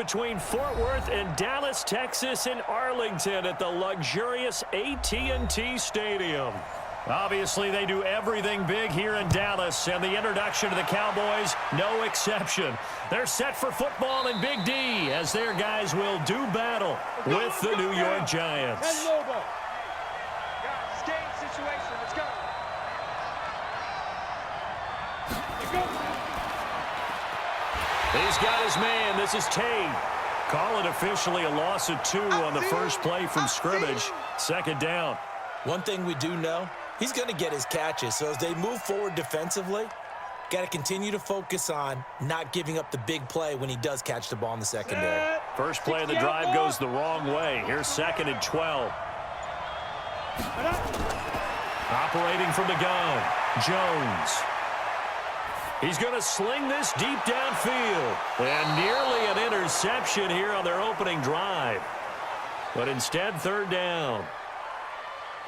between Fort Worth and Dallas, Texas in Arlington at the luxurious AT&T Stadium. Obviously, they do everything big here in Dallas, and the introduction to the Cowboys, no exception. They're set for football in Big D as their guys will do battle with the New York Giants. He's got his man. This is Tate. Call it officially a loss of 2 on the first play from scrimmage. Second down. One thing we do know, he's going to get his catches. So as they move forward defensively, got to continue to focus on not giving up the big play when he does catch the ball in the secondary. First play of the drive goes the wrong way. Here's 2nd and 12. Operating from the gun, Jones. He's going to sling this deep downfield. And nearly an interception here on their opening drive. But instead, 3rd down.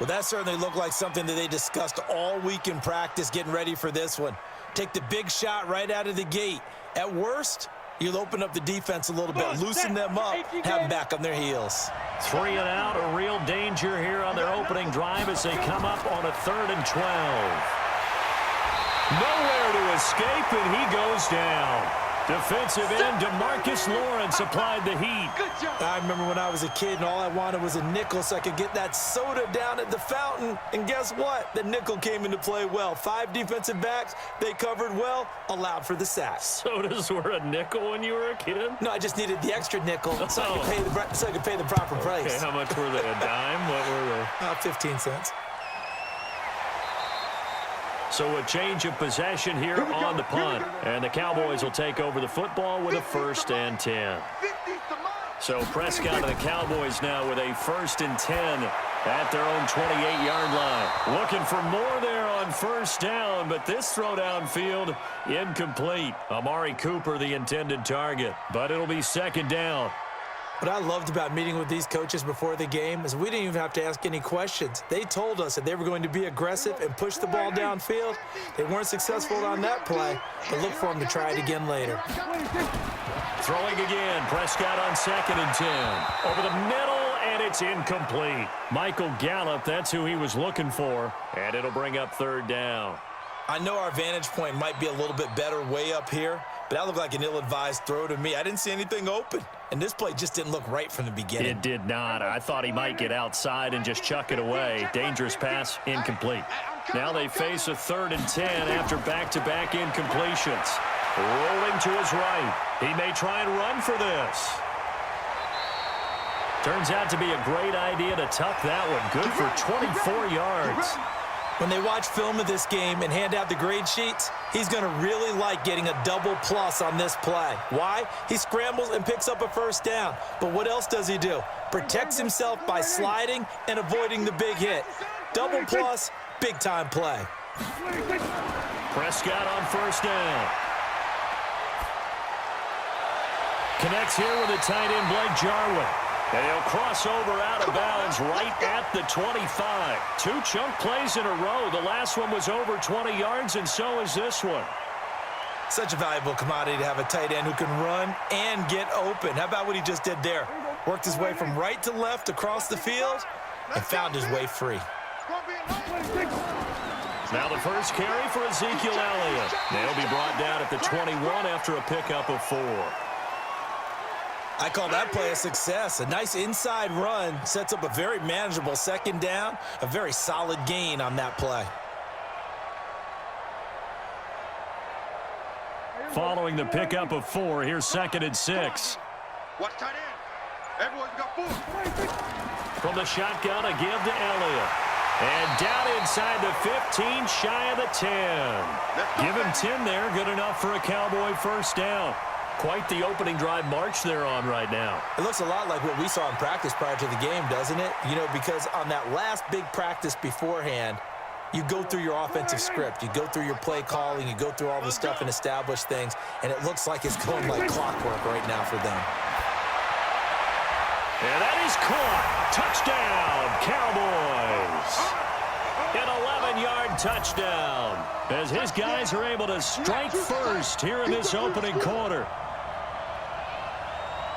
Well, that certainly looked like something that they discussed all week in practice getting ready for this one. Take the big shot right out of the gate. At worst, you'll open up the defense a little bit, loosen them up, have them back on their heels. 3 and out, a real danger here on their opening drive as they come up on a 3rd and 12. Nowhere to escape, and he goes down. Defensive end DeMarcus Lawrence applied the heat. I remember when I was a kid and all I wanted was a nickel so I could get that soda down at the fountain. And guess what? The nickel came into play well. 5 defensive backs, they covered well, allowed for the sack. Sodas were a nickel when you were a kid? No, I just needed the extra nickel so I could pay the proper price. Okay, how much were they? A dime? What were they? 15 cents. So a change of possession here on the punt. And the Cowboys will take over the football with a 1st and 10. So Prescott and the Cowboys now with a 1st and 10 at their own 28-yard line. Looking for more there on 1st down, but this throw downfield incomplete. Amari Cooper, the intended target, but it'll be 2nd down. What I loved about meeting with these coaches before the game is we didn't even have to ask any questions. They told us that they were going to be aggressive and push the ball downfield. They weren't successful on that play, but look for them to try it again later. Throwing again, Prescott on 2nd and 10. Over the middle, and it's incomplete. Michael Gallup, that's who he was looking for, and it'll bring up 3rd down. I know our vantage point might be a little bit better way up here, but that looked like an ill-advised throw to me. I didn't see anything open, and this play just didn't look right from the beginning. It did not. I thought he might get outside and just chuck it away. Dangerous pass, incomplete. Now they face a 3rd and 10 after back-to-back incompletions. Rolling to his right. He may try and run for this. Turns out to be a great idea to tuck that one. Good for 24 yards. When they watch film of this game and hand out the grade sheets, he's going to really like getting a double plus on this play. Why? He scrambles and picks up a 1st down. But what else does he do? Protects himself by sliding and avoiding the big hit. Double plus, big-time play. Prescott on 1st down. Connects here with the tight end, Blake Jarwin. And he'll cross over out of bounds right at the 25. 2 chunk plays in a row. The last one was over 20 yards, and so is this one. Such a valuable commodity to have a tight end who can run and get open. How about what he just did there? Worked his way from right to left across the field and found his way free. Now the first carry for Ezekiel Elliott. They'll be brought down at the 21 after a pickup of 4. I call that play a success. A nice inside run sets up a very manageable 2nd down, a very solid gain on that play. Following the pickup of 4, here's 2nd and 6. Watch tight end. Everyone's got 4. From the shotgun, a give to Elliott. And down inside the 15, shy of the 10. Give him 10 there, good enough for a Cowboy 1st down. Quite the opening drive march they're on right now. It looks a lot like what we saw in practice prior to the game, doesn't it? You know, because on that last big practice beforehand, you go through your offensive script. You go through your play calling. You go through all the stuff and establish things. And it looks like it's going like clockwork right now for them. And that is caught. Touchdown, Cowboys. An 11-yard touchdown as his guys are able to strike first here in this opening quarter.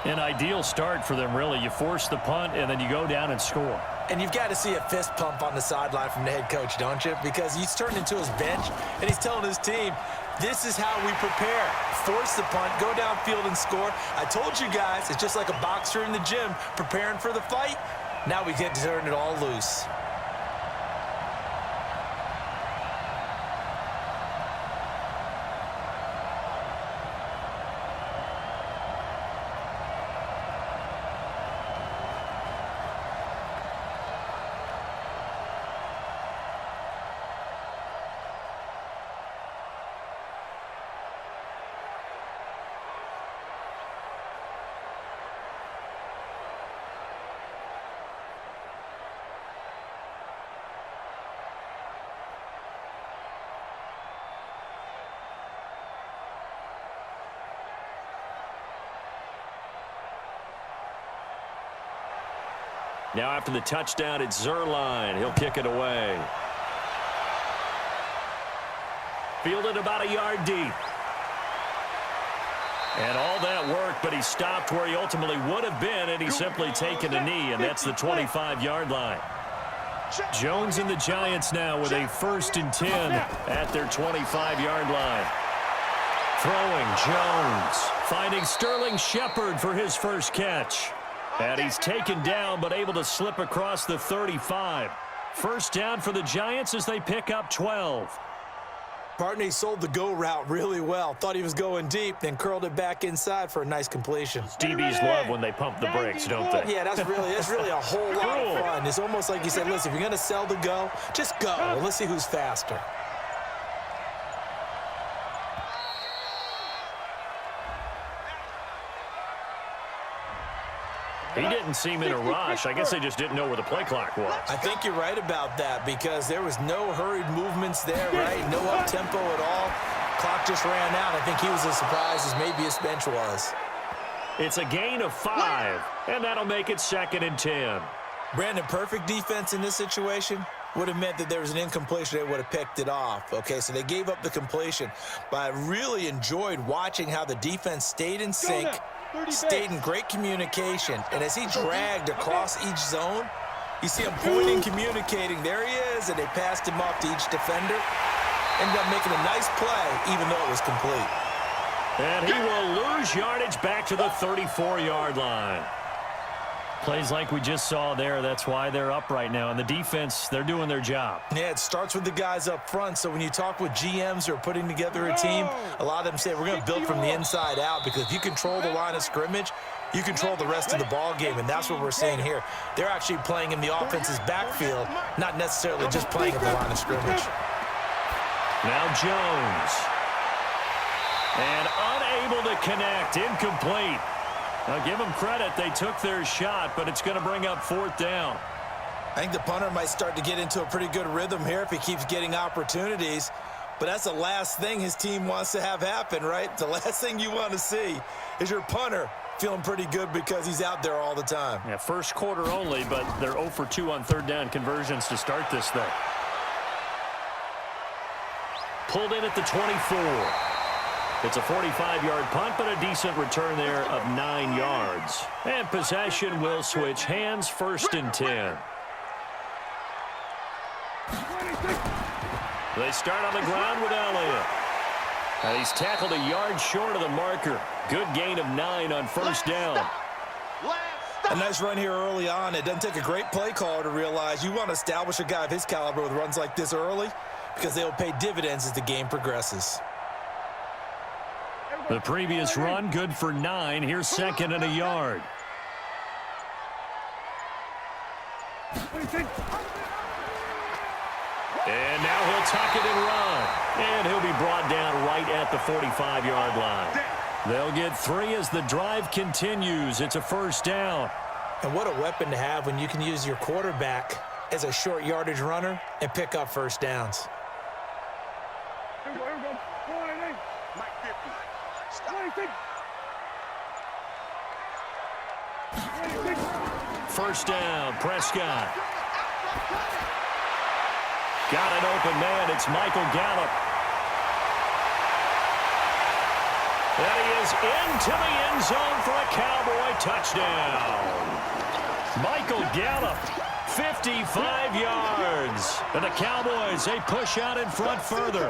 An ideal start for them, really. You force the punt, and then you go down and score. And you've got to see a fist pump on the sideline from the head coach, don't you? Because he's turned into his bench, and he's telling his team, this is how we prepare. Force the punt, go downfield and score. I told you guys, it's just like a boxer in the gym preparing for the fight. Now we get to turn it all loose. Now after the touchdown, it's Zerline. He'll kick it away. Fielded about a yard deep. And all that work, but he stopped where he ultimately would have been, and he's simply taken a knee, and that's the 25-yard line. Jones and the Giants now with a 1st and 10 at their 25-yard line. Throwing Jones, finding Sterling Shepard for his first catch. And he's taken down, but able to slip across the 35. First down for the Giants as they pick up 12. Partner, he sold the go route really well. Thought he was going deep, then curled it back inside for a nice completion. DBs love when they pump the brakes, don't they? Yeah, that's really a whole lot of fun. It's almost like he said, listen, if you're going to sell the go, just go. Well, let's see who's faster. He didn't seem in a rush. I guess they just didn't know where the play clock was. I think you're right about that because there was no hurried movements there, right? No up-tempo at all. Clock just ran out. I think he was as surprised as maybe his bench was. It's a gain of 5, and that'll make it 2nd and 10. Brandon, perfect defense in this situation would have meant that there was an incompletion. They would have picked it off. Okay, so they gave up the completion. But I really enjoyed watching how the defense stayed in sync, stayed in great communication, and as he dragged across each zone, you see him pointing, communicating. There he is, and they passed him off to each defender. Ended up making a nice play, even though it was complete. And he will lose yardage back to the 34-yard line. Plays like we just saw there, that's why they're up right now. And the defense, they're doing their job. Yeah, it starts with the guys up front. So when you talk with GMs who are putting together a team, a lot of them say we're going to build from the inside out, because if you control the line of scrimmage, you control the rest of the ball game, and that's what we're seeing here. They're actually playing in the offense's backfield, not necessarily just playing at the line of scrimmage. Now Jones. And unable to connect, incomplete. Now give them credit, they took their shot, but it's going to bring up 4th down. I think the punter might start to get into a pretty good rhythm here if he keeps getting opportunities. But that's the last thing his team wants to have happen, right? The last thing you want to see is your punter feeling pretty good because he's out there all the time. Yeah, first quarter only, but they're 0 for 2 on 3rd down conversions to start this thing. Pulled in at the 24. It's a 45-yard punt, but a decent return there of 9 yards. And possession will switch hands, 1st and 10. They start on the ground with Elliott. And he's tackled a yard short of the marker. Good gain of 9 on 1st down. A nice run here early on. It doesn't take a great play caller to realize you want to establish a guy of his caliber with runs like this early, because they'll pay dividends as the game progresses. The previous run, good for 9. Here's 2nd and a yard. And now he'll tuck it and run. And he'll be brought down right at the 45-yard line. They'll get 3 as the drive continues. It's a 1st down. And what a weapon to have when you can use your quarterback as a short yardage runner and pick up 1st downs. First down, Prescott. Got an open man. It's Michael Gallup. And he is into the end zone for a Cowboy touchdown. Michael Gallup, 55 yards. And the Cowboys, they push out in front further.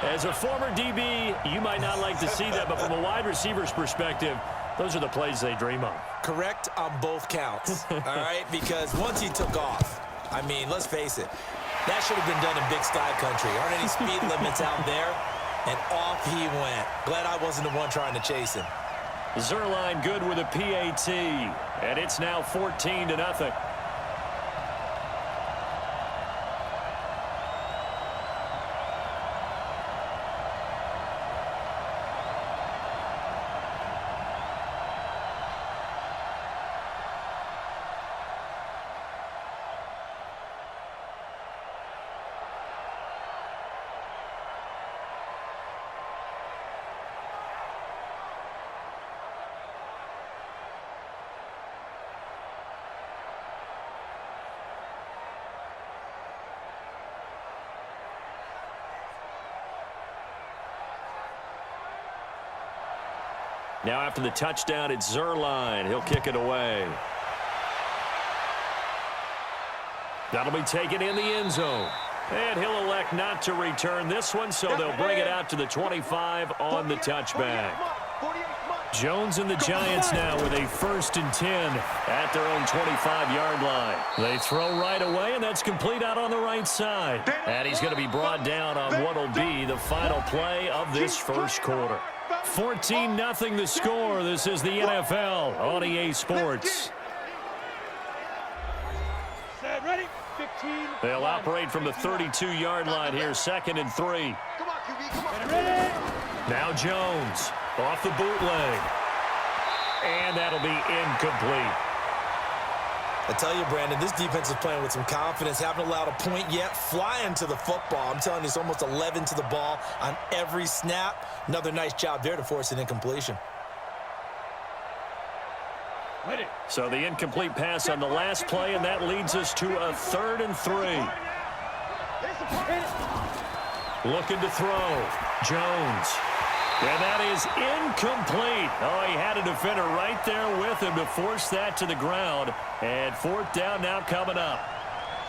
As a former DB, you might not like to see that, but from a wide receiver's perspective, those are the plays they dream of. Correct on both counts, all right? Because once he took off, I mean, let's face it, that should have been done in Big Sky Country. Aren't any speed limits out there? And off he went. Glad I wasn't the one trying to chase him. Zerline good with a PAT, and it's now 14-0. Now after the touchdown, it's Zerline. He'll kick it away. That'll be taken in the end zone. And he'll elect not to return this one, so they'll bring it out to the 25 on the touchback. Jones and the Giants now with a 1st and 10 at their own 25-yard line. They throw right away, and that's complete out on the right side. And he's going to be brought down on what will be the final play of this first quarter. 14-0 the score. This is the NFL on EA Sports. Ready? 15. They'll operate from the 32-yard line here, 2nd and 3. Come on, QB, come on. Ready? Now Jones off the bootleg. And that'll be incomplete. I tell you, Brandon, this defense is playing with some confidence. Haven't allowed a point yet. Flying to the football. I'm telling you, it's almost 11 to the ball on every snap. Another nice job there to force an incompletion. Ready. So the incomplete pass on the last play, and that leads us to a 3rd and 3. Looking to throw. Jones. And that is incomplete. Oh, he had a defender right there with him to force that to the ground. And 4th down now coming up.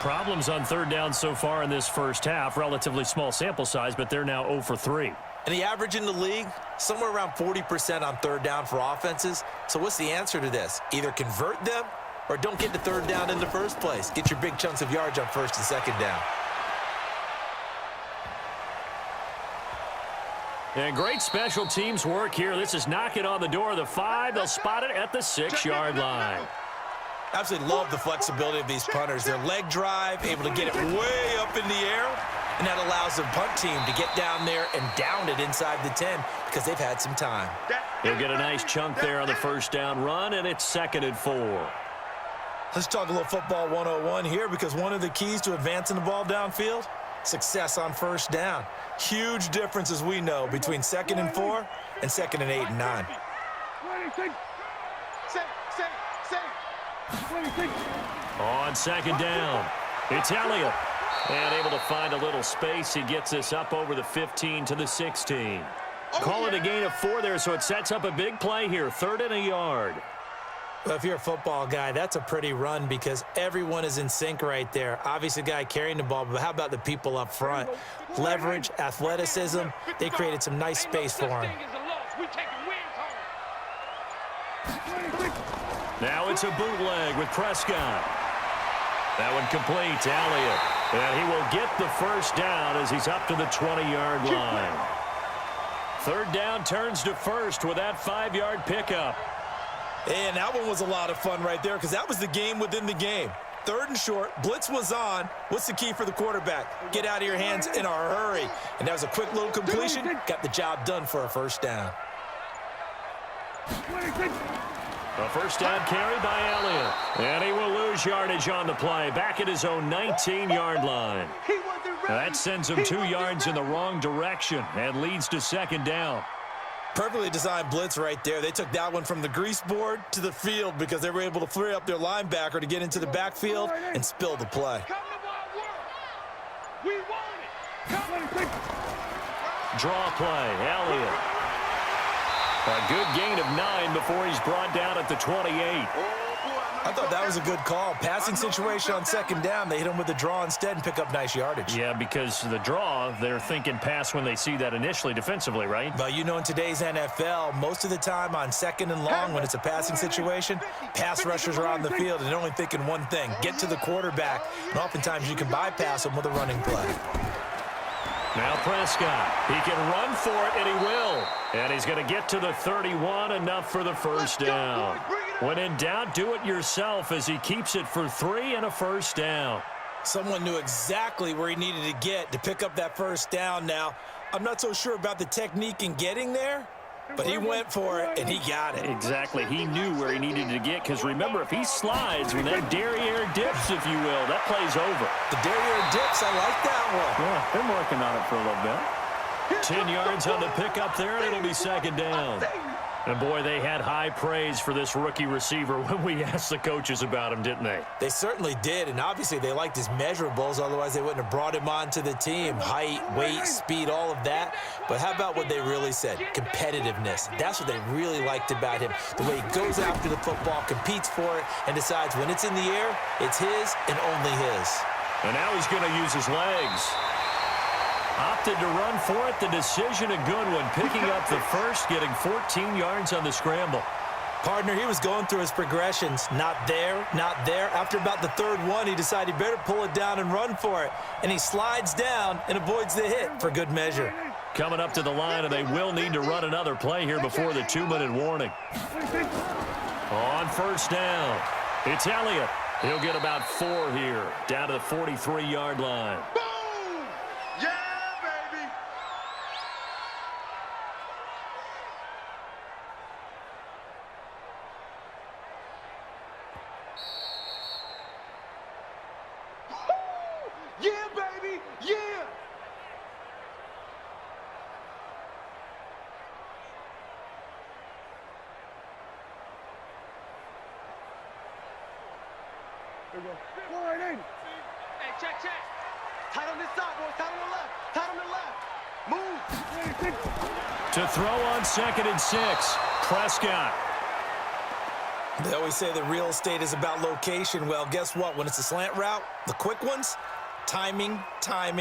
Problems on 3rd down so far in this first half. Relatively small sample size, but they're now 0 for 3. And the average in the league, somewhere around 40% on 3rd down for offenses. So what's the answer to this? Either convert them or don't get to 3rd down in the first place. Get your big chunks of yards on 1st and 2nd down. And great special teams work here. This is knocking on the door of the 5. They'll spot it at the 6-yard line. Absolutely love the flexibility of these punters. Their leg drive, able to get it way up in the air, and that allows the punt team to get down there and down it inside the 10 because they've had some time. He'll get a nice chunk there on the 1st down run, and it's 2nd and 4. Let's talk a little football 101 here because one of the keys to advancing the ball downfield, success on 1st down. Huge difference, as we know, between 2nd and 4 and 2nd and 8 and 9. On 2nd down, it's Elliott. And able to find a little space. He gets us up over the 15 to the 16. Call it a gain of 4 there, so it sets up a big play here. 3rd and a yard. Well, if you're a football guy, that's a pretty run because everyone is in sync right there. Obviously, the guy carrying the ball, but how about the people up front? Leverage, athleticism, they created some nice space for him. Now it's a bootleg with Prescott. That one complete to Elliott. And he will get the 1st down as he's up to the 20-yard line. 3rd down turns to 1st with that 5-yard pickup. And that one was a lot of fun right there because that was the game within the game. 3rd and short, blitz was on. What's the key for the quarterback? Get out of your hands in a hurry. And that was a quick little completion. Got the job done for a 1st down. A 1st down carry by Elliott. And he will lose yardage on the play. Back at his own 19-yard line. That sends him 2 yards in the wrong direction and leads to 2nd down. Perfectly designed blitz right there. They took that one from the grease board to the field because they were able to free up their linebacker to get into the backfield and spill the play. Draw play, Elliott. A good gain of 9 before he's brought down at the 28. I thought that was a good call. Passing situation on second down. They hit him with a draw instead and pick up nice yardage. Yeah, because the draw, they're thinking pass when they see that initially defensively, right? Well, you know, in today's NFL, most of the time on second and long, when it's a passing situation, pass rushers are on the field and they're only thinking one thing, get to the quarterback. And oftentimes you can bypass them with a running play. Now Prescott, he can run for it, and he will. And he's going to get to the 31, enough for the first down. When in doubt, do it yourself as he keeps it for 3 and a first down. Someone knew exactly where he needed to get to pick up that first down now. I'm not so sure about the technique in getting there, but he went for it, and he got it. Exactly. He knew where he needed to get, because remember, if he slides when that derriere dips, if you will, that play's over. The derriere dips, I like that one. Yeah, been working on it for a little bit. 10 yards on the pickup there, and it'll be second down. And, boy, they had high praise for this rookie receiver when we asked the coaches about him, didn't they? They certainly did, and obviously they liked his measurables. Otherwise, they wouldn't have brought him onto the team. Height, weight, speed, all of that. But how about what they really said? Competitiveness. That's what they really liked about him. The way he goes after the football, competes for it, and decides when it's in the air, it's his and only his. And now he's going to use his legs. Opted to run for it. The decision a good one. Picking up the first, getting 14 yards on the scramble. Partner, he was going through his progressions. Not there, not there. After about the third one, he decided he better pull it down and run for it. And he slides down and avoids the hit for good measure. Coming up to the line, and they will need to run another play here before the 2-minute warning. On first down, it's Elliott. He'll get about 4 here, down to the 43-yard line. Hey, check. Tight on this side, boys. Tight on the left. Tight on the left. Move. To throw on 2nd and 6, Prescott. They always say that real estate is about location. Well, guess what? When it's a slant route, the quick ones, timing. Got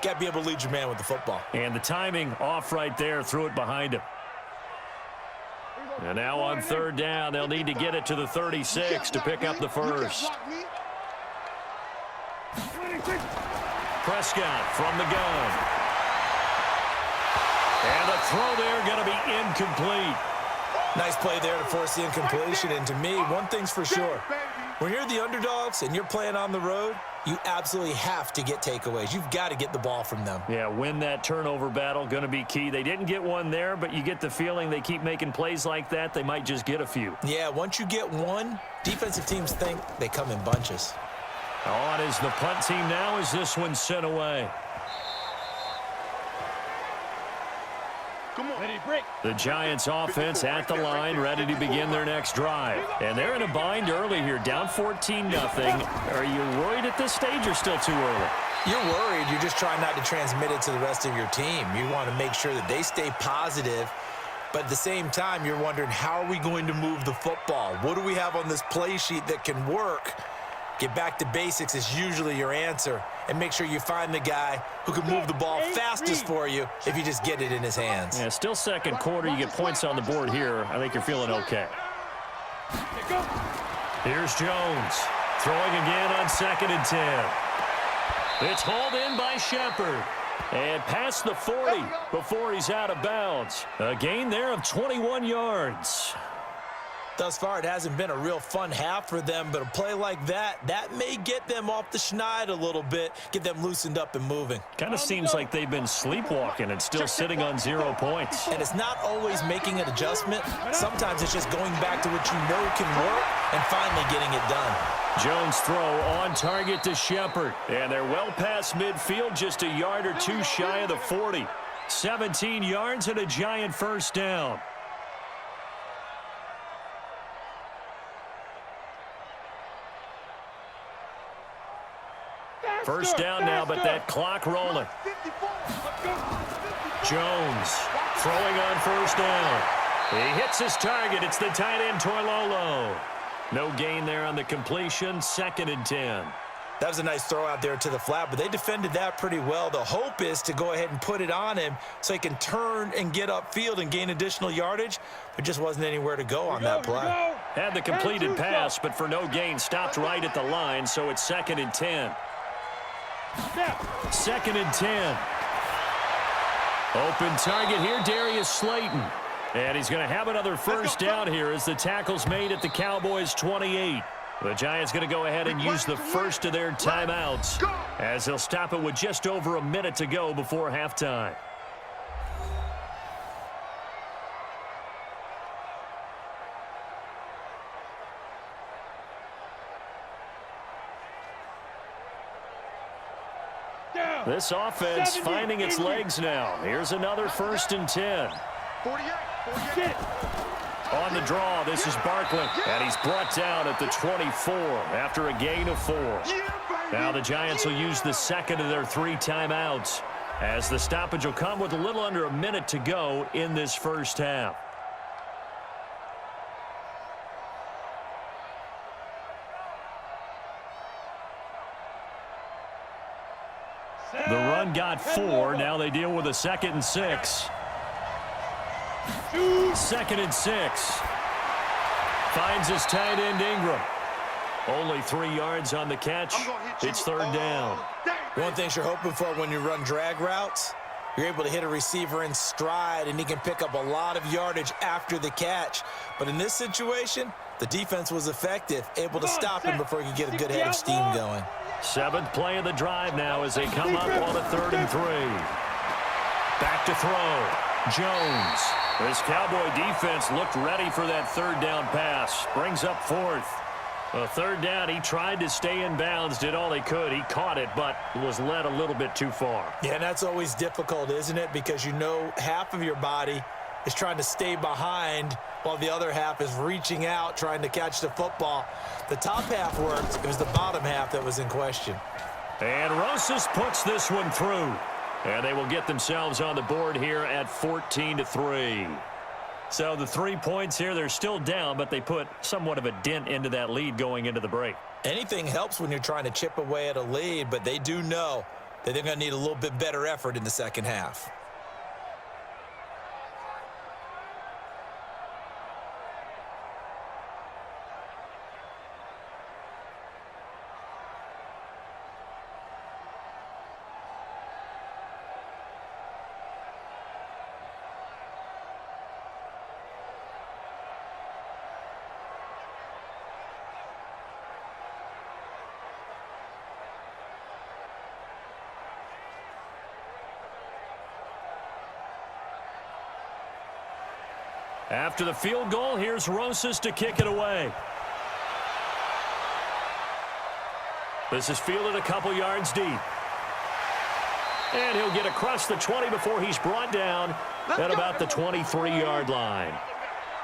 to be able to lead your man with the football. And the timing off right there, threw it behind him. And now on 3rd down, they'll need to get it to the 36 to pick up the first. Prescott from the gun. And the throw there going to be incomplete. Nice play there to force the incompletion. And to me, one thing's for sure. When you're the underdogs and you're playing on the road, you absolutely have to get takeaways. You've got to get the ball from them. Yeah, win that turnover battle, going to be key. They didn't get one there, but you get the feeling they keep making plays like that, they might just get a few. Yeah, once you get one, defensive teams think they come in bunches. On is the punt team now as this one's sent away. Come on. Ready, break. The Giants offense at the line, ready to begin their next drive. And they're in a bind early here, down 14-0. Are you worried at this stage or still too early? You're worried. You're just trying not to transmit it to the rest of your team. You want to make sure that they stay positive. But at the same time, you're wondering, how are we going to move the football? What do we have on this play sheet that can work? Get back to basics is usually your answer. And make sure you find the guy who can move the ball fastest for you if you just get it in his hands. Yeah, still second quarter. You get points on the board here. I think you're feeling okay. Here's Jones. Throwing again on 2nd and 10. It's hauled in by Shepard. And past the 40 before he's out of bounds. A gain there of 21 yards. Thus far, it hasn't been a real fun half for them, but a play like that may get them off the schneid a little bit, get them loosened up and moving. Kind of seems like they've been sleepwalking and still sitting on 0 points. And it's not always making an adjustment. Sometimes it's just going back to what you know can work and finally getting it done. Jones' throw on target to Shepard. And they're well past midfield, just a yard or two shy of the 40. 17 yards and a Giant first down. First down now, but that clock rolling. Jones throwing on first down. He hits his target. It's the tight end, Torlolo. No gain there on the completion. 2nd and 10. That was a nice throw out there to the flat, but they defended that pretty well. The hope is to go ahead and put it on him so he can turn and get upfield and gain additional yardage. There just wasn't anywhere to go on that play. Had the completed pass, but for no gain, stopped right at the line, so it's 2nd and 10. 2nd and 10. Open target here, Darius Slayton. And he's going to have another first down here as the tackle's made at the Cowboys' 28. The Giants going to go ahead and use the first of their timeouts as they'll stop it with just over a minute to go before halftime. This offense finding its legs now. Here's another 1st and 10. 48. On the draw, this is Barkley, and he's brought down at the 24 after a gain of 4. Now the Giants will use the second of their 3 timeouts as the stoppage will come with a little under a minute to go in this first half. The run got 4. Now they deal with a 2nd and 6. 2nd and 6. Finds his tight end Ingram. Only 3 yards on the catch. It's 3rd down. One thing you're hoping for when you run drag routes, you're able to hit a receiver in stride, and he can pick up a lot of yardage after the catch. But in this situation, the defense was effective, able to stop him before he could get a good head of steam going. 7th play of the drive now as they come up on a 3rd and 3. Back to throw. Jones. This Cowboy defense looked ready for that 3rd down pass. Brings up 4th. A 3rd down, he tried to stay in bounds, did all he could. He caught it, but was led a little bit too far. Yeah, and that's always difficult, isn't it? Because you know half of your body is trying to stay behind while the other half is reaching out, trying to catch the football. The top half worked. It was the bottom half that was in question. And Rosas puts this one through. And they will get themselves on the board here at 14-3. So the 3 points here, they're still down, but they put somewhat of a dent into that lead going into the break. Anything helps when you're trying to chip away at a lead, but they do know that they're going to need a little bit better effort in the second half. After the field goal, here's Rosas to kick it away. This is fielded a couple yards deep. And he'll get across the 20 before he's brought down at about the 23-yard line.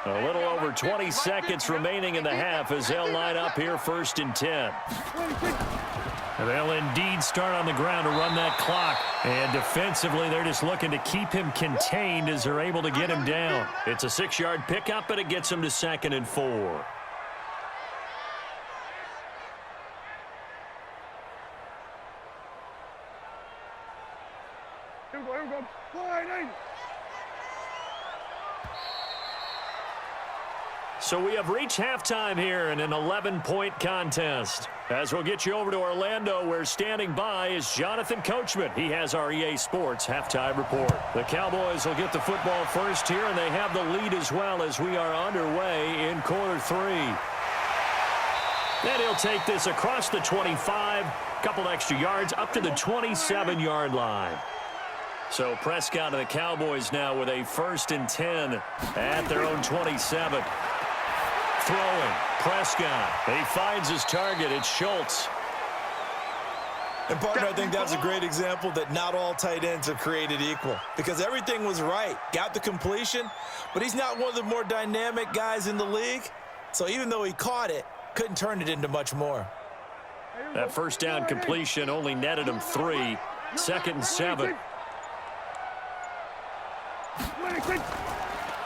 A little over 20 seconds remaining in the half as they'll line up here 1st and 10. They'll indeed start on the ground to run that clock. And defensively, they're just looking to keep him contained as they're able to get him down. It's a 6-yard pickup, and it gets him to 2nd and 4. Here we go. Sliding. So we have reached halftime here in an 11-point contest. As we'll get you over to Orlando, where standing by is Jonathan Coachman. He has our EA Sports halftime report. The Cowboys will get the football first here, and they have the lead as well as we are underway in quarter 3. Then he'll take this across the 25, couple extra yards up to the 27-yard line. So Prescott and the Cowboys now with a 1st and 10 at their own 27. Throwing, Prescott. He finds his target. It's Schultz. And, partner, I think that's a great example that not all tight ends are created equal because everything was right. Got the completion, but he's not one of the more dynamic guys in the league. So even though he caught it, couldn't turn it into much more. That 1st down completion only netted him 3. 2nd and 7.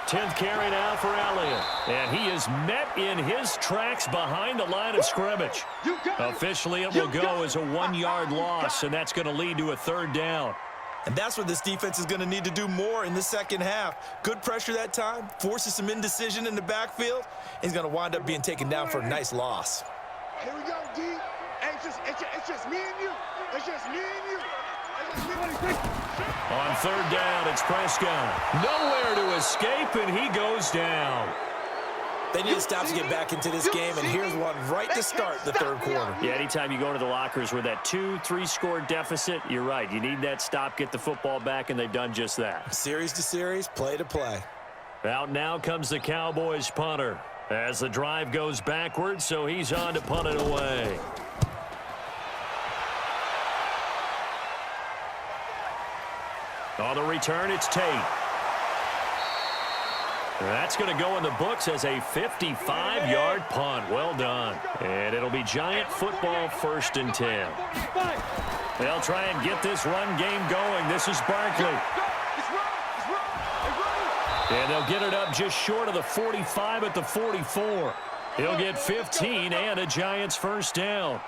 10th carry now for Elliott. And he is met in his tracks behind the line of scrimmage. Officially, it will go as a 1-yard loss, and that's going to lead to a 3rd down. And that's what this defense is going to need to do more in the second half. Good pressure that time, forces some indecision in the backfield. He's going to wind up being taken down for a nice loss. Here we go, D. Hey, it's just me and you. It's just me and you. On 3rd down, it's Prescott. Nowhere to escape, and he goes down. They need to stop to get back into this game, and here's one right to start the 3rd quarter. Yeah, anytime you go into the lockers with that 2-3 score deficit, you're right. You need that stop, get the football back, and they've done just that. Series to series, play to play. Out now comes the Cowboys punter as the drive goes backwards, so he's on to punt it away. On the return, it's Tate. That's going to go in the books as a 55-yard punt. Well done. And it'll be Giant football 1st and 10. They'll try and get this run game going. This is Barkley. And they'll get it up just short of the 45 at the 44. He'll get 15 and a Giants 1st down.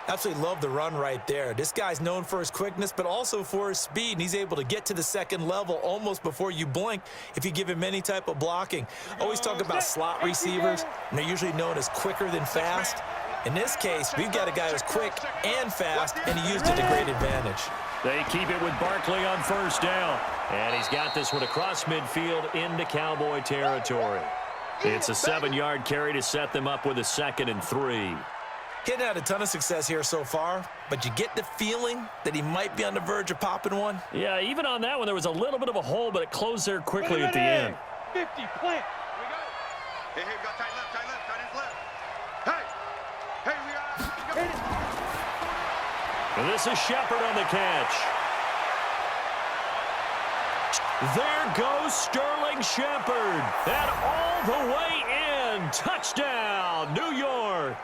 Absolutely love the run right there. This guy's known for his quickness, but also for his speed, and he's able to get to the 2nd level almost before you blink if you give him any type of blocking. Always talk about slot receivers, and they're usually known as quicker than fast. In this case, we've got a guy who's quick and fast, and he used it to great advantage. They keep it with Barkley on 1st down, and he's got this one across midfield into Cowboy territory. It's a 7-yard carry to set them up with a 2nd and 3. He hadn't had a ton of success here so far, but you get the feeling that he might be on the verge of popping one. Yeah, even on that one, there was a little bit of a hole, but it closed there quickly at the end. 50, plant. Here we go. Hey, we got tight left, tight hands left. Hey, we got. And this is Shepard on the catch. There goes Sterling Shepard. And all the way in. Touchdown, New York.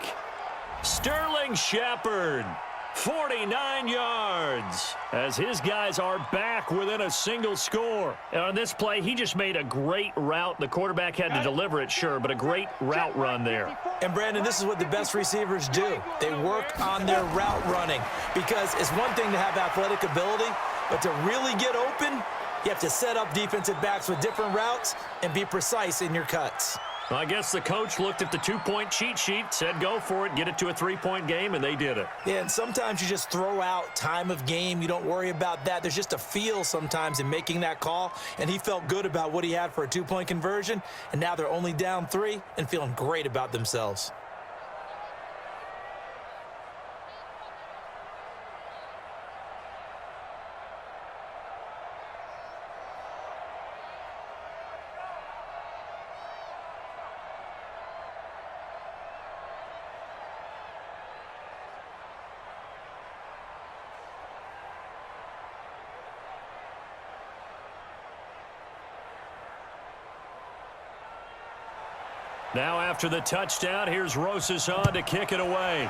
Sterling Shepard, 49 yards, as his guys are back within a single score. And on this play, he just made a great route. The quarterback had to deliver it, sure, but a great route run there. And, Brandon, this is what the best receivers do. They work on their route running, because it's one thing to have athletic ability, but to really get open, you have to set up defensive backs with different routes and be precise in your cuts. Well, I guess the coach looked at the 2-point cheat sheet, said go for it, get it to a 3-point game, and they did it. Yeah, and sometimes you just throw out time of game. You don't worry about that. There's just a feel sometimes in making that call, and he felt good about what he had for a 2-point conversion, and now they're only down 3 and feeling great about themselves. Now after the touchdown, here's Rosas on to kick it away.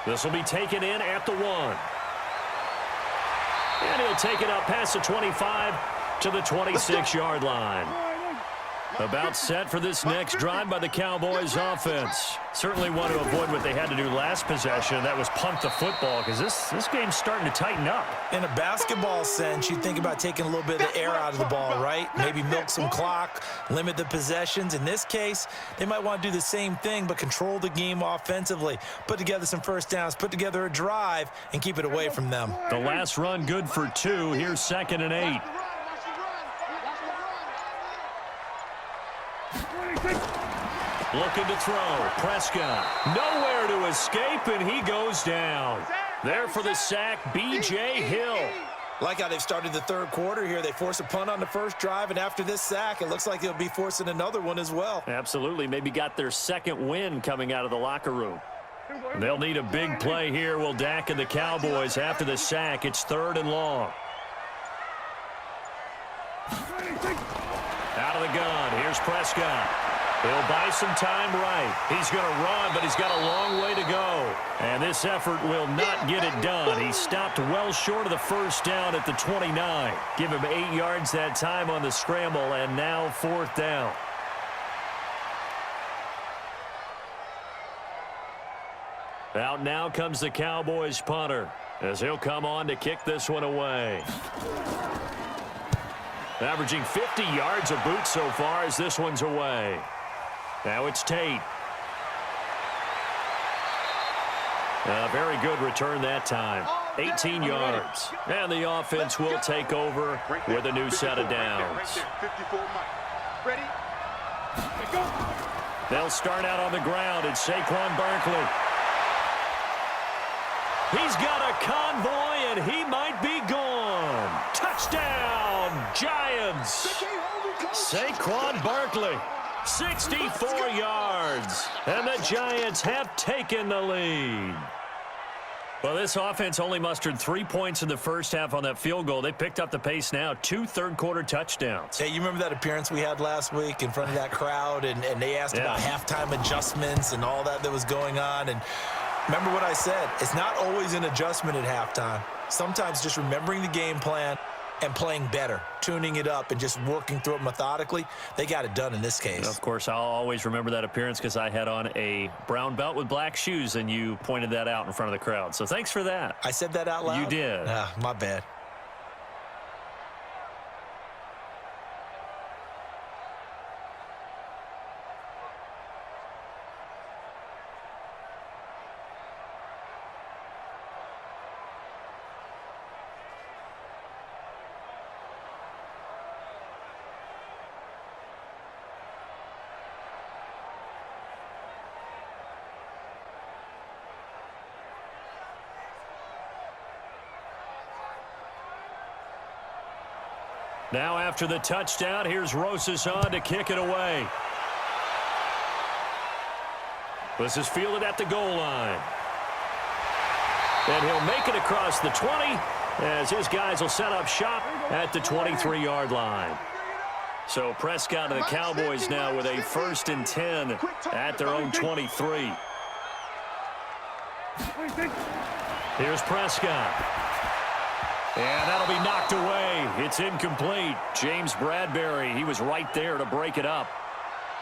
This will be taken in at the 1. And he'll take it up past the 25 to the 26-yard line. About set for this next drive by the Cowboys offense. Certainly want to avoid what they had to do last possession, and that was punt the football, because this game's starting to tighten up. In a basketball sense, you think about taking a little bit of the air out of the ball, right? Maybe milk some clock, limit the possessions. In this case, they might want to do the same thing, but control the game offensively. Put together some 1st downs, put together a drive, and keep it away from them. The last run good for 2. Here's 2nd and 8. Looking to throw. Prescott. Nowhere to escape, and he goes down. There for the sack, B.J. Hill. Like how they've started the 3rd quarter here. They force a punt on the first drive, and after this sack, it looks like they'll be forcing another one as well. Absolutely. Maybe got their 2nd win coming out of the locker room. They'll need a big play here. Will Dak and the Cowboys after the sack. It's 3rd and long. Out of the gun. Here's Prescott. He'll buy some time right. He's going to run, but he's got a long way to go. And this effort will not get it done. He stopped well short of the first down at the 29. Give him 8 yards that time on the scramble, and now 4th down. Out now comes the Cowboys punter, as he'll come on to kick this one away. Averaging 50 yards a boot so far as this one's away. Now it's Tate. A very good return that time. 18 yards. And the offense will take over with a new set of downs. Ready? Go. They'll start out on the ground. It's Saquon Barkley. He's got a convoy, and he might be gone. Touchdown, Giants. Saquon Barkley, 64 yards, and the Giants have taken the lead. Well, this offense only mustered 3 points in the first half on that field goal. They picked up the pace now, 2 third-quarter touchdowns. Hey, you remember that appearance we had last week in front of that crowd, and they asked about halftime adjustments and all that was going on, and remember what I said. It's not always an adjustment at halftime. Sometimes just remembering the game plan and playing better, tuning it up and just working through it methodically. They got it done in this case. Of course, I'll always remember that appearance because I had on a brown belt with black shoes, and you pointed that out in front of the crowd. So thanks for that. I said that out loud? You did. My bad. Now after the touchdown, here's Rosas on to kick it away. This is fielded at the goal line. And he'll make it across the 20 as his guys will set up shop at the 23-yard line. So Prescott and the Cowboys now with a 1st and 10 at their own 23. Here's Prescott. And that'll be knocked away. It's incomplete. James Bradbury, he was right there to break it up.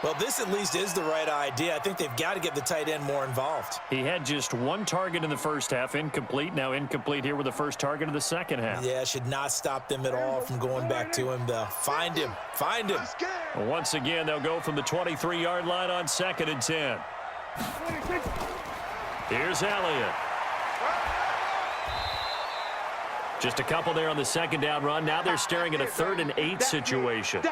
Well, this at least is the right idea. I think they've got to get the tight end more involved. He had just 1 target in the first half, incomplete. Now incomplete here with the first target of the second half. Yeah, should not stop them at all from going back to him. Find him. Find him. Once again, they'll go from the 23-yard line on 2nd and 10. Here's Elliott. Just a couple there on the 2nd down run. Now they're staring at a 3rd and 8 situation.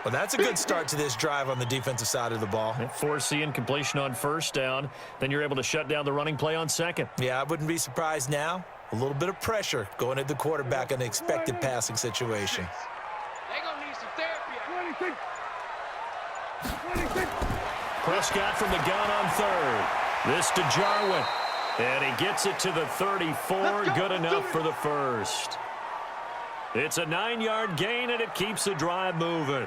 Well, that's a good start to this drive on the defensive side of the ball. Force the incompletion on 1st down. Then you're able to shut down the running play on 2nd. Yeah, I wouldn't be surprised now. A little bit of pressure going at the quarterback in an expected passing situation. They're going to need some therapy. Prescott from the gun on 3rd. This to Jarwin. And he gets it to the 34. Good enough for the 1st. It's a 9-yard gain, and it keeps the drive moving.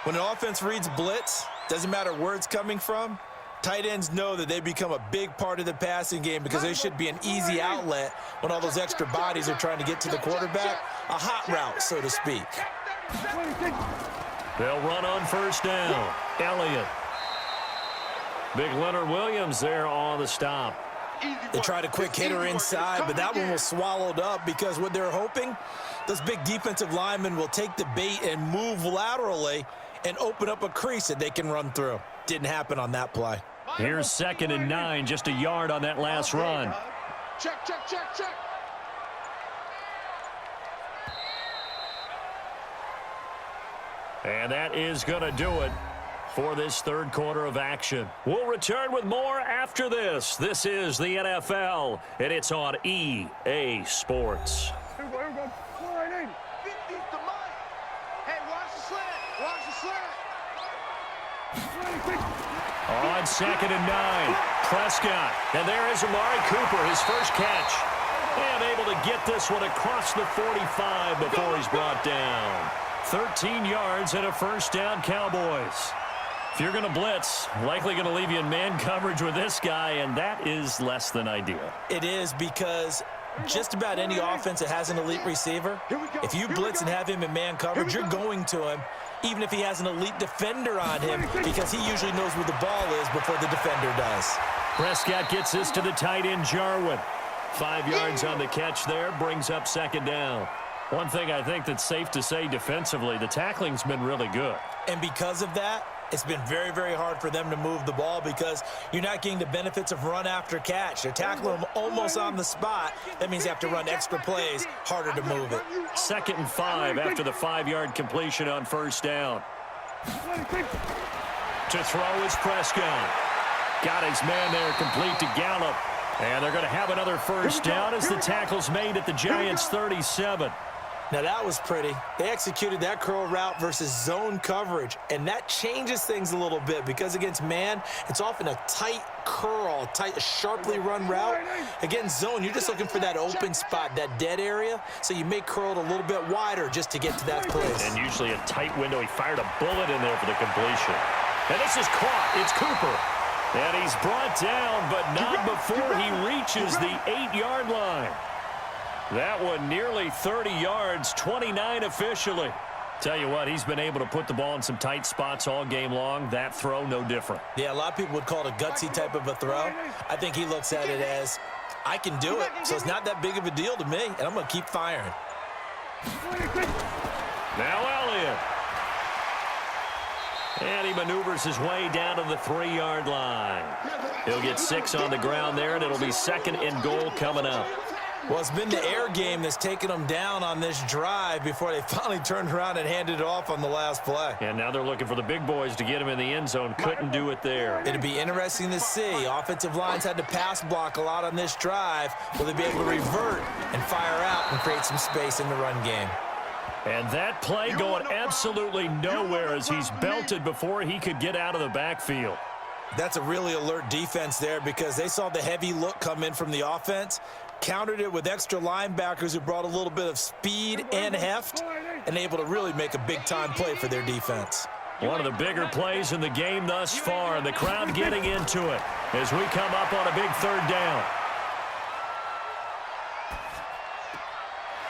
When an offense reads blitz, doesn't matter where it's coming from, tight ends know that they become a big part of the passing game because they should be an easy outlet when all those extra bodies are trying to get to the quarterback. A hot route, so to speak. They'll run on 1st down. Elliott. Big Leonard Williams there on the stop. They tried a quick hitter inside, but that one was swallowed up because what they're hoping, those big defensive linemen will take the bait and move laterally and open up a crease that they can run through. Didn't happen on that play. Here's 2nd and 9, just a yard on that last run. Check. And that is going to do it for this 3rd quarter of action. We'll return with more after this. This is the NFL, and it's on EA Sports. Here we go. 480. 50's the money. Hey, watch the slant. On 2nd and 9, Prescott. And there is Amari Cooper, his first catch. And able to get this one across the 45 before he's brought down. 13 yards and a 1st down, Cowboys. If you're going to blitz, likely going to leave you in man coverage with this guy, and that is less than ideal. It is, because just about any offense that has an elite receiver, if you blitz and have him in man coverage, you're going to him, even if he has an elite defender on him, because he usually knows where the ball is before the defender does. Prescott gets this to the tight end, Jarwin. 5 yards on the catch there, brings up second down. One thing I think that's safe to say defensively, the tackling's been really good. And because of that, it's been very, very hard for them to move the ball because you're not getting the benefits of run after catch. They're tackling them almost on the spot. That means you have to run extra plays, harder to move it. 2nd and 5 after the 5-yard completion on first down. To throw is Prescott. Got his man there complete to Gallup. And they're going to have another first down as the tackle's made at the Giants' 37. Now, that was pretty. They executed that curl route versus zone coverage, and that changes things a little bit because against man, it's often a tight curl, a sharply run route. Against zone, you're just looking for that open spot, that dead area, so you may curl it a little bit wider just to get to that place. And usually a tight window. He fired a bullet in there for the completion. And this is caught. It's Cooper. And he's brought down, but not before he reaches the 8-yard line. That one nearly 30 yards, 29 officially. Tell you what, he's been able to put the ball in some tight spots all game long. That throw, no different. Yeah, a lot of people would call it a gutsy type of a throw. I think he looks at it as, I can do it, so it's not that big of a deal to me, and I'm going to keep firing. Now Elliott. And he maneuvers his way down to the 3-yard line. He'll get 6 on the ground there, and it'll be 2nd and goal coming up. Well, it's been the air game that's taken them down on this drive before they finally turned around and handed it off on the last play. And now they're looking for the big boys to get him in the end zone. Couldn't do it there. It'd be interesting to see. Offensive lines had to pass block a lot on this drive. Will they be able to revert and fire out and create some space in the run game? And that play going absolutely nowhere as he's belted before he could get out of the backfield. That's a really alert defense there because they saw the heavy look come in from the offense, countered it with extra linebackers who brought a little bit of speed and heft, and able to really make a big-time play for their defense. One of the bigger plays in the game thus far, and the crowd getting into it as we come up on a big 3rd down.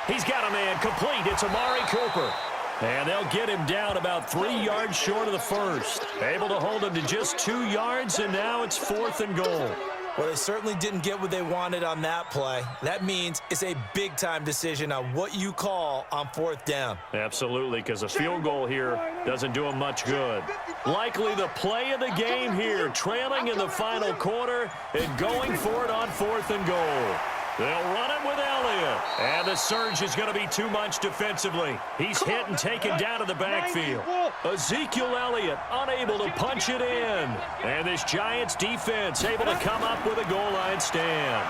He's got a man complete. It's Amari Cooper. And they'll get him down about 3 yards short of the first. Able to hold him to just 2 yards, and now it's 4th and goal. Well, they certainly didn't get what they wanted on that play. That means it's a big-time decision on what you call on 4th down. Absolutely, because a field goal here doesn't do him much good. Likely the play of the game here, trailing in the final quarter and going for it on 4th and goal. They'll run it with Elliott. And the surge is going to be too much defensively. He's hit and taken down to the backfield. Ezekiel Elliott unable to punch it in. And this Giants defense able to come up with a goal line stand.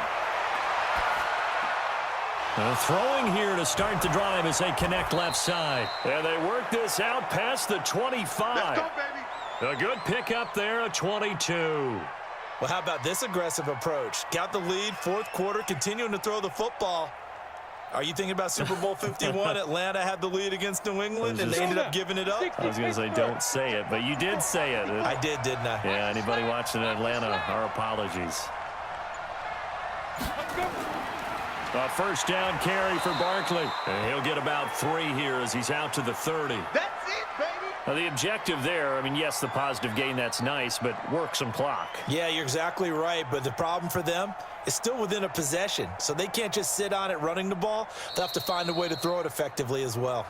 Throwing here to start the drive as they connect left side. And they work this out past the 25. Let's go, baby. A good pickup there, a 22. Well, how about this aggressive approach? Got the lead, 4th quarter, continuing to throw the football. Are you thinking about Super Bowl 51? Atlanta had the lead against New England, and they ended up giving it up? I was going to say don't say it, but you did say it. I did, didn't I? Yeah, anybody watching Atlanta, our apologies. A first down carry for Barkley. And he'll get about 3 here as he's out to the 30. That's it, baby. Now, the objective there, I mean, yes, the positive gain, that's nice, but work some clock. Yeah, you're exactly right, but the problem for them is still within a possession, so they can't just sit on it running the ball. They'll have to find a way to throw it effectively as well.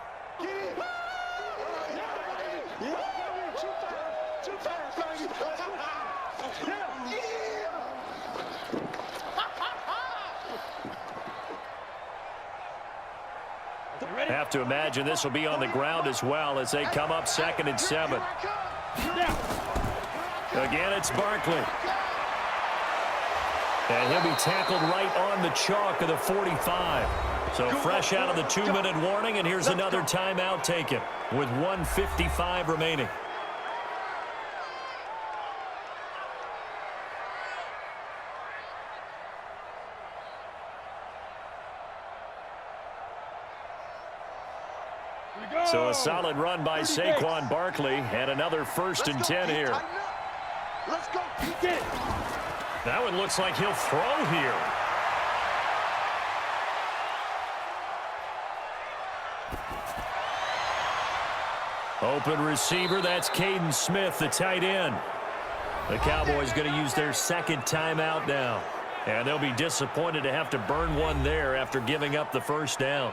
Have to imagine this will be on the ground as well as they come up 2nd and 7. Again, it's Barkley. And he'll be tackled right on the chalk of the 45. So fresh out of the 2-minute warning, and here's another timeout taken with 1:55 remaining. So a solid run by Saquon Barkley and another 1st and 10 here. Let's go. He did it. That one looks like he'll throw here. Open receiver, that's Caden Smith, the tight end. The Cowboys going to use their 2nd timeout now. And they'll be disappointed to have to burn one there after giving up the 1st down.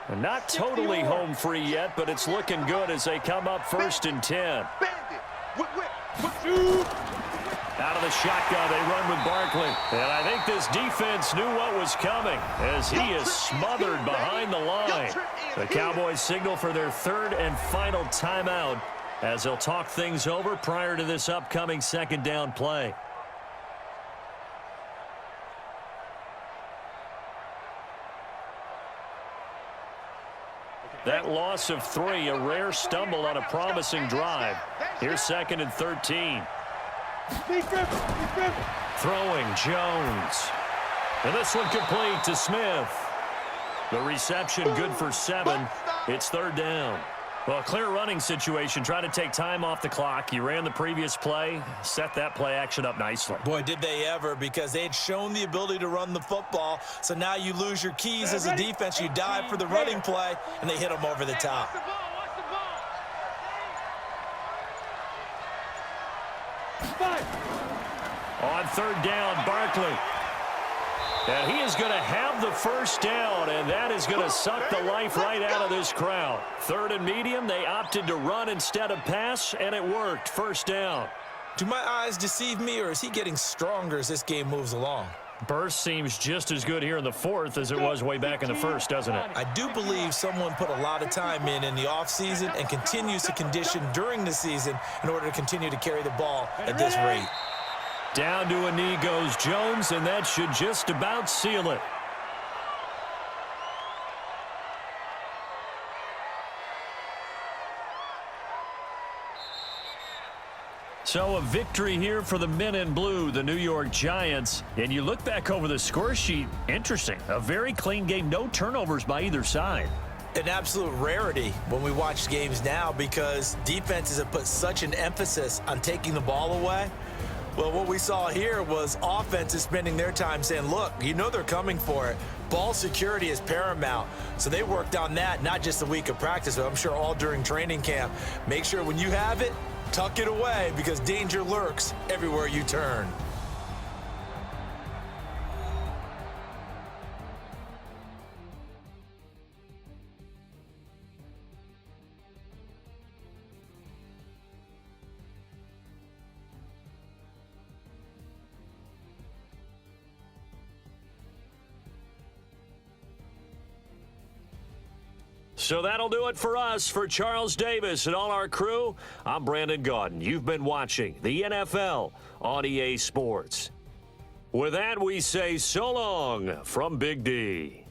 And not totally home free yet, but it's looking good as they come up 1st and 10. Out of the shotgun, they run with Barkley. And I think this defense knew what was coming as he is smothered behind the line. The Cowboys signal for their 3rd and final timeout as they'll talk things over prior to this upcoming 2nd down play. That loss of 3, a rare stumble on a promising drive. Here's 2nd and 13. Throwing Jones. And this one complete to Smith. The reception good for 7. It's 3rd down. Well, a clear running situation. Try to take time off the clock. You ran the previous play. Set that play action up nicely. Boy, did they ever, because they had shown the ability to run the football. So now you lose your keys as a defense. You dive for the running play, and they hit them over the top. On 3rd down, Barkley. And he is going to have the 1st down, and that is going to suck the life right out of this crowd. 3rd and medium, they opted to run instead of pass, and it worked. 1st down. Do my eyes deceive me, or is he getting stronger as this game moves along? Burst seems just as good here in the 4th as it was way back in the 1st, doesn't it? I do believe someone put a lot of time in the offseason and continues to condition during the season in order to continue to carry the ball at this rate. Down to a knee goes Jones, and that should just about seal it. So a victory here for the men in blue, the New York Giants. And you look back over the score sheet, interesting. A very clean game, no turnovers by either side. An absolute rarity when we watch games now because defenses have put such an emphasis on taking the ball away. Well, what we saw here was offenses spending their time saying, look, you know they're coming for it. Ball security is paramount. So they worked on that, not just a week of practice, but I'm sure all during training camp. Make sure when you have it, tuck it away because danger lurks everywhere you turn. So that'll do it for us. For Charles Davis and all our crew, I'm Brandon Gaudin. You've been watching the NFL on EA Sports. With that, we say so long from Big D.